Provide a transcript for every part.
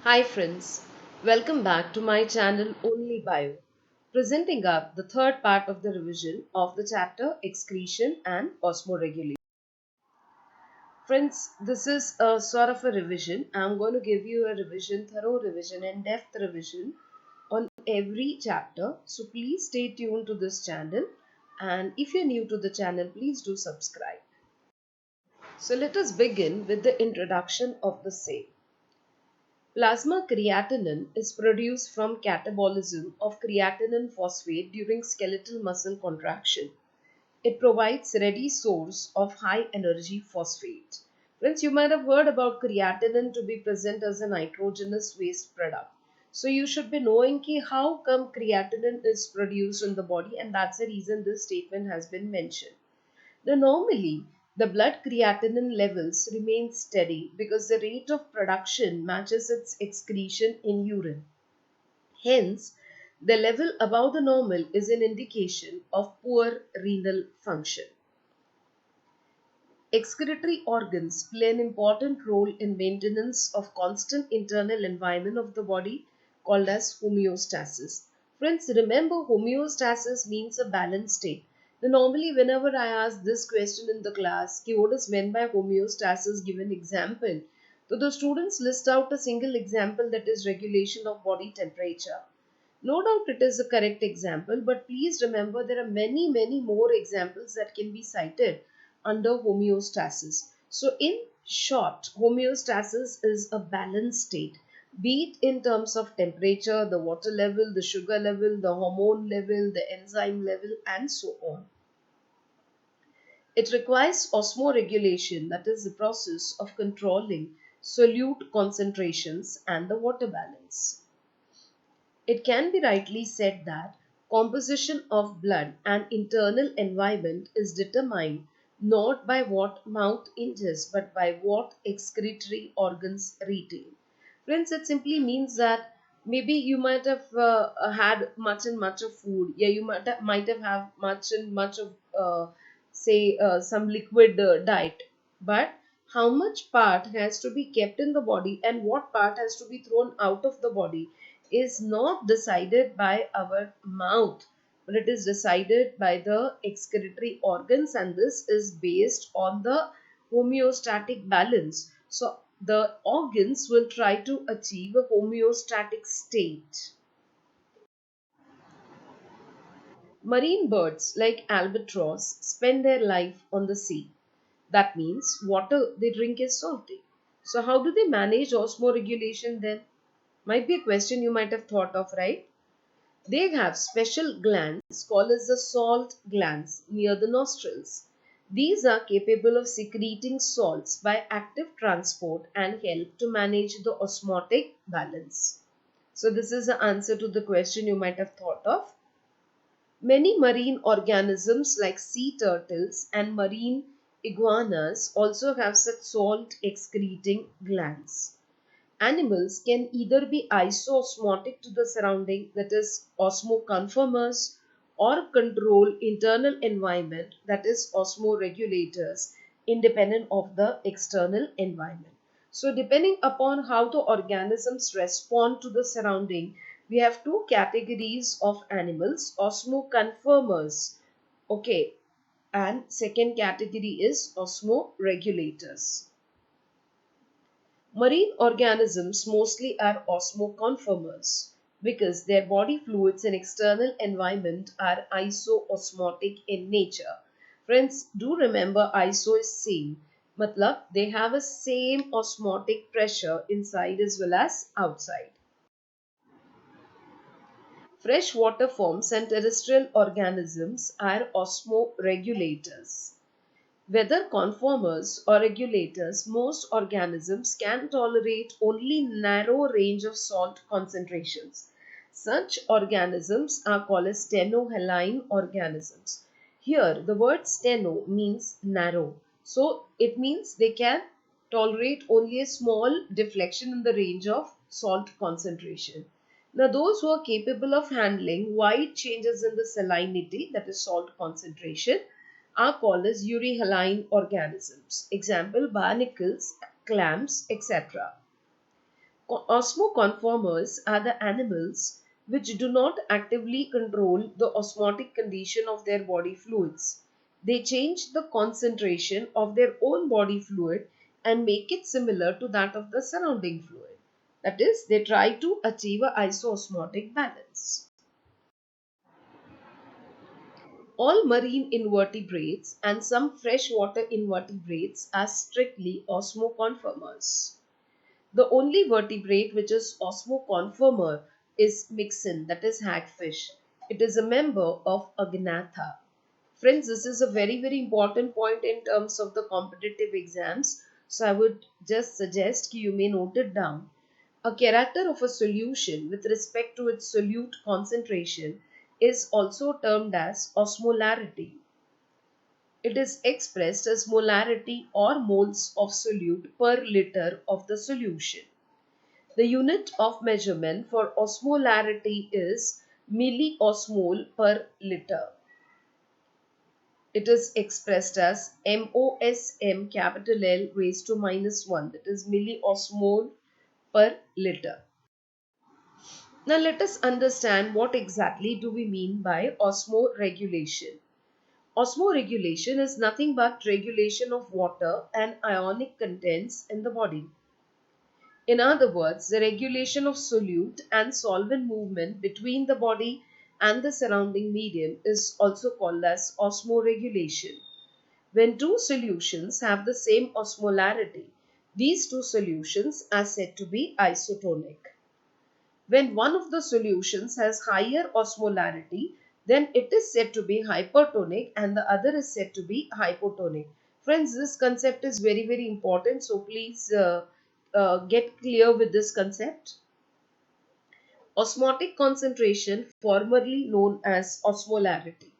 Hi friends, welcome back to my channel Only Bio, presenting up the third part of the revision of the chapter Excretion and Osmoregulation. Friends, this is a sort of a revision. I'm going to give you a revision, thorough revision and depth revision on every chapter. So please stay tuned to this channel, and if you're new to the channel, please do subscribe. So let us begin with the introduction of the same. Plasma creatinine is produced from catabolism of creatinine phosphate during skeletal muscle contraction. It provides ready source of high energy phosphate. Friends, you might have heard about creatinine to be present as a nitrogenous waste product. So you should be knowing how come creatinine is produced in the body, and that's the reason this statement has been mentioned. Now, normally, the blood creatinine levels remain steady because the rate of production matches its excretion in urine. Hence, the level above the normal is an indication of poor renal function. Excretory organs play an important role in maintenance of constant internal environment of the body called as homeostasis. Friends, remember homeostasis means a balanced state. Now, normally whenever I ask this question in the class, what is meant by homeostasis, give an example. So the students list out a single example, that is regulation of body temperature. No doubt it is a correct example, but please remember there are many more examples that can be cited under homeostasis. So, in short, homeostasis is a balanced state, be it in terms of temperature, the water level, the sugar level, the hormone level, the enzyme level, and so on. It requires osmoregulation, that is the process of controlling solute concentrations and the water balance. It can be rightly said that composition of blood and internal environment is determined not by what mouth ingests but by what excretory organs retain. Friends, it simply means that maybe you might have had much and much of food. Yeah, you might have had much and much of say some liquid diet, but how much part has to be kept in the body and what part has to be thrown out of the body is not decided by our mouth, but it is decided by the excretory organs, and this is based on the homeostatic balance. So the organs will try to achieve a homeostatic state. Marine birds like albatross spend their life on the sea. That means water they drink is salty. So how do they manage osmoregulation then? Might be a question you might have thought of, right? They have special glands called as the salt glands near the nostrils. These are capable of secreting salts by active transport and help to manage the osmotic balance. So this is the answer to the question you might have thought of. Many marine organisms like sea turtles and marine iguanas also have such salt excreting glands. Animals can either be isoosmotic to the surrounding, that is osmoconformers, or control internal environment, that is osmoregulators, independent of the external environment. So depending upon how the organisms respond to the surrounding, we have two categories of animals: osmoconformers, okay, and second category is osmoregulators. Marine organisms mostly are osmoconformers because their body fluids and external environment are isoosmotic in nature. Friends, do remember iso is same. Matlab, they have a same osmotic pressure inside as well as outside. Freshwater forms and terrestrial organisms are osmoregulators. Whether conformers or regulators, most organisms can tolerate only narrow range of salt concentrations. Such organisms are called as stenohaline organisms. Here, the word steno means narrow. So, it means they can tolerate only a small deflection in the range of salt concentration. Now, those who are capable of handling wide changes in the salinity, that is salt concentration, are called as euryhaline organisms. Example, barnacles, clams, etc. Osmoconformers are the animals which do not actively control the osmotic condition of their body fluids. They change the concentration of their own body fluid and make it similar to that of the surrounding fluid. That is, they try to achieve a isoosmotic balance. All marine invertebrates and some freshwater invertebrates are strictly osmoconformers. The only vertebrate which is osmoconformer is mixin, that is hagfish. It is a member of Agnatha. Friends, this is a very, very important point in terms of the competitive exams. So I would just suggest you may note it down. A character of a solution with respect to its solute concentration is also termed as osmolarity. It is expressed as molarity or moles of solute per liter of the solution. The unit of measurement for osmolarity is milliosmol per liter. It is expressed as MOSM capital L raised to minus 1, that is milliosmol per liter. Now let us understand what exactly do we mean by osmoregulation. Osmoregulation is nothing but regulation of water and ionic contents in the body. In other words, the regulation of solute and solvent movement between the body and the surrounding medium is also called as osmoregulation. When two solutions have the same osmolarity, these two solutions are said to be isotonic. When one of the solutions has higher osmolarity, then it is said to be hypertonic and the other is said to be hypotonic. Friends, this concept is very, very important. So please get clear with this concept. Osmotic concentration, formerly known as osmolarity.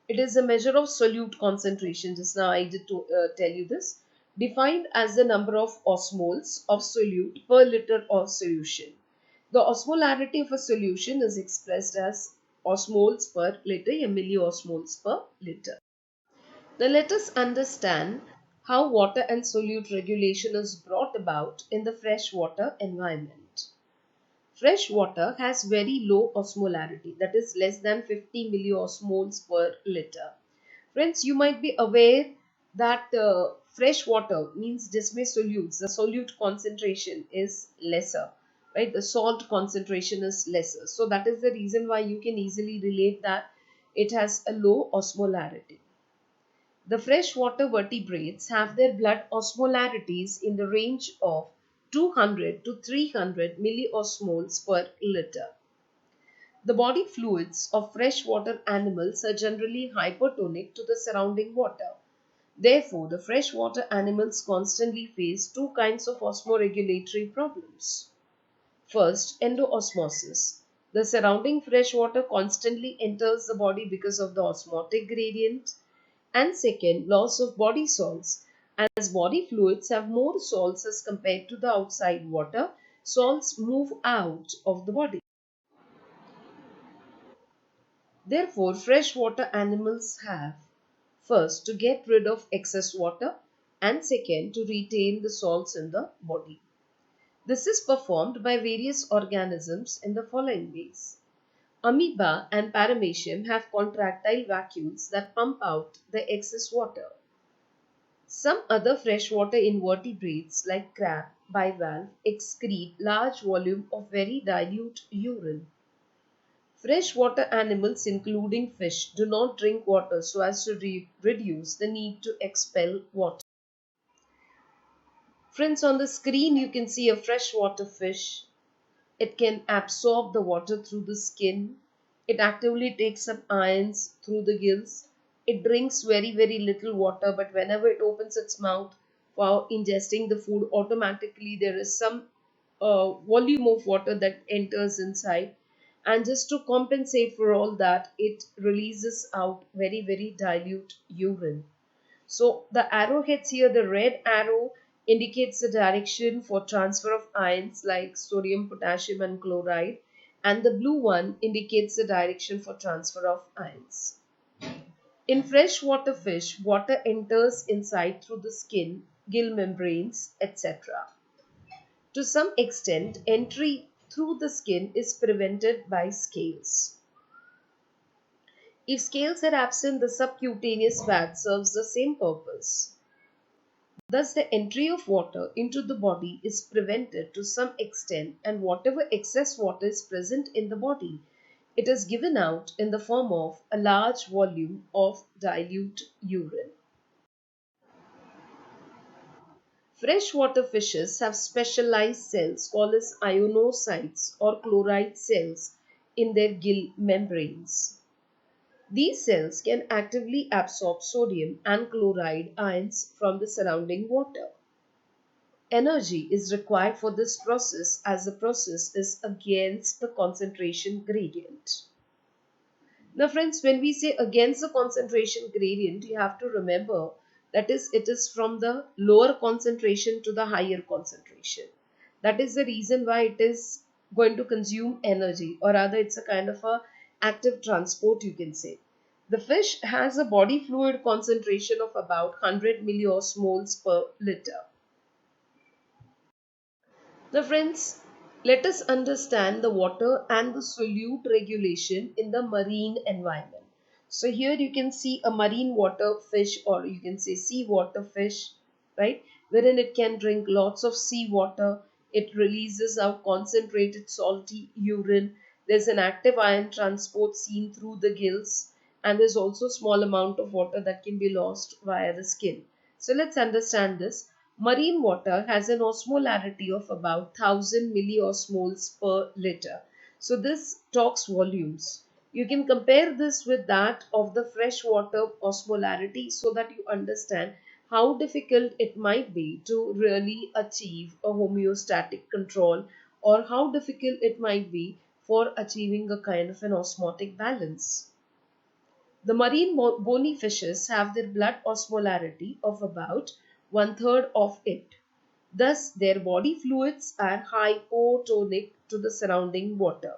It is a measure of solute concentration. Just now I did tell you this. Defined as the number of osmoles of solute per liter of solution. The osmolarity of a solution is expressed as osmoles per liter or milliosmoles per liter. Now let us understand how water and solute regulation is brought about in the freshwater environment. Fresh water has very low osmolarity, that is less than 50 milliosmoles per liter. Friends, you might be aware that fresh water means dismay solutes. The solute concentration is lesser, right? The salt concentration is lesser. So that is the reason why you can easily relate that it has a low osmolarity. The freshwater vertebrates have their blood osmolarities in the range of 200 to 300 milliosmoles per liter. The body fluids of freshwater animals are generally hypertonic to the surrounding water. Therefore, the freshwater animals constantly face two kinds of osmoregulatory problems. First, endoosmosis. The surrounding freshwater constantly enters the body because of the osmotic gradient. And second, loss of body salts. As body fluids have more salts as compared to the outside water, salts move out of the body. Therefore, freshwater animals have first to get rid of excess water and second to retain the salts in the body. This is performed by various organisms in the following ways. Amoeba and paramecium have contractile vacuoles that pump out the excess water. Some other freshwater invertebrates like crab, bivalve excrete large volume of very dilute urine. Freshwater animals including fish do not drink water so as to reduce the need to expel water. Friends, on the screen you can see a freshwater fish. It can absorb the water through the skin. It actively takes up ions through the gills. It drinks very, very little water, but whenever it opens its mouth for ingesting the food, automatically there is some volume of water that enters inside. And just to compensate for all that, it releases out very, very dilute urine. So the arrowheads here, the red arrow indicates the direction for transfer of ions like sodium, potassium and chloride, and the blue one indicates the direction for transfer of ions. In freshwater fish, water enters inside through the skin, gill membranes, etc. To some extent, entry through the skin is prevented by scales. If scales are absent, the subcutaneous fat serves the same purpose. Thus, the entry of water into the body is prevented to some extent, and whatever excess water is present in the body, it is given out in the form of a large volume of dilute urine. Freshwater fishes have specialized cells called as ionocytes or chloride cells in their gill membranes. These cells can actively absorb sodium and chloride ions from the surrounding water. Energy is required for this process as the process is against the concentration gradient. Now, friends, when we say against the concentration gradient, you have to remember that is, it is from the lower concentration to the higher concentration. That is the reason why it is going to consume energy, or rather, it's a kind of a active transport, you can say. The fish has a body fluid concentration of about 100 milliosmoles per liter. Now, friends, let us understand the water and the solute regulation in the marine environment. So, here you can see a marine water fish, or you can say seawater fish, right? Wherein it can drink lots of seawater. It releases out concentrated salty urine. There's an active ion transport seen through the gills, and there's also small amount of water that can be lost via the skin. So, let's understand this. Marine water has an osmolarity of about 1000 milliosmoles per liter. So this talks volumes. You can compare this with that of the freshwater osmolarity so that you understand how difficult it might be to really achieve a homeostatic control, or how difficult it might be for achieving a kind of an osmotic balance. The marine bony fishes have their blood osmolarity of about one third of it. Thus, their body fluids are hypotonic to the surrounding water.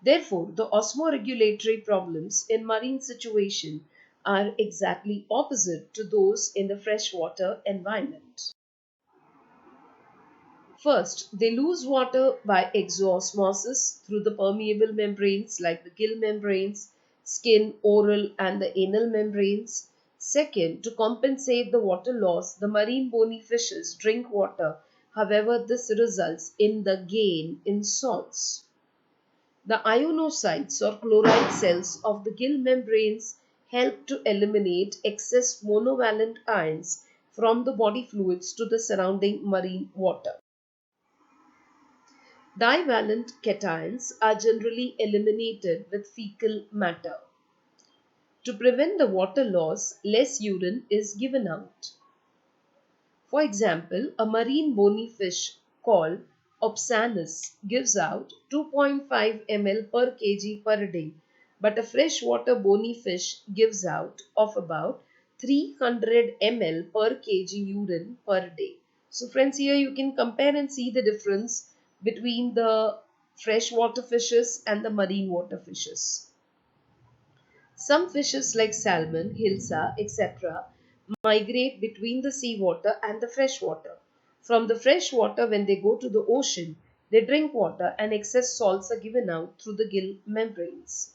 Therefore, the osmoregulatory problems in marine situation are exactly opposite to those in the freshwater environment. First, they lose water by exosmosis through the permeable membranes like the gill membranes, skin, oral, and the anal membranes. Second, to compensate the water loss, the marine bony fishes drink water. However, this results in the gain in salts. The ionocytes or chloride cells of the gill membranes help to eliminate excess monovalent ions from the body fluids to the surrounding marine water. Divalent cations are generally eliminated with fecal matter. To prevent the water loss, less urine is given out. For example, a marine bony fish called Opsanus gives out 2.5 ml per kg per day, but a freshwater bony fish gives out of about 300 ml per kg urine per day. So friends, here you can compare and see the difference between the freshwater fishes and the marine water fishes. Some fishes like salmon, hilsa, etc. migrate between the seawater and the freshwater. From the freshwater, when they go to the ocean, they drink water and excess salts are given out through the gill membranes.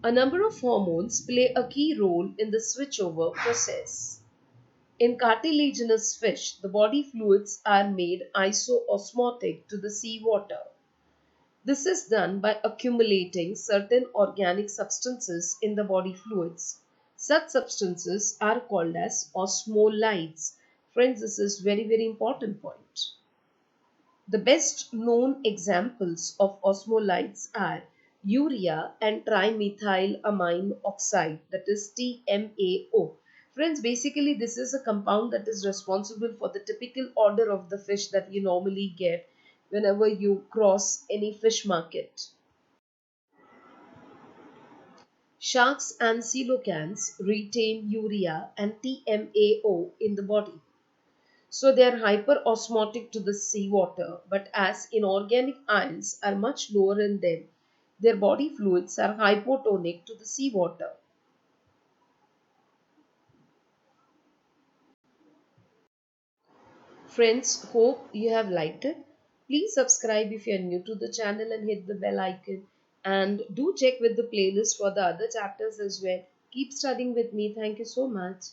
A number of hormones play a key role in the switchover process. In cartilaginous fish, the body fluids are made isoosmotic to the seawater. This is done by accumulating certain organic substances in the body fluids. Such substances are called as osmolytes. Friends, this is very important point. The best known examples of osmolytes are urea and trimethylamine oxide, that is TMAO. Friends, basically this is a compound that is responsible for the typical odor of the fish that you normally get whenever you cross any fish market. Sharks and coelacanths retain urea and TMAO in the body. So they are hyperosmotic to the seawater, but as inorganic ions are much lower in them, their body fluids are hypotonic to the seawater. Friends, hope you have liked it. Please subscribe if you are new to the channel and hit the bell icon. And do check with the playlist for the other chapters as well. Keep studying with me. Thank you so much.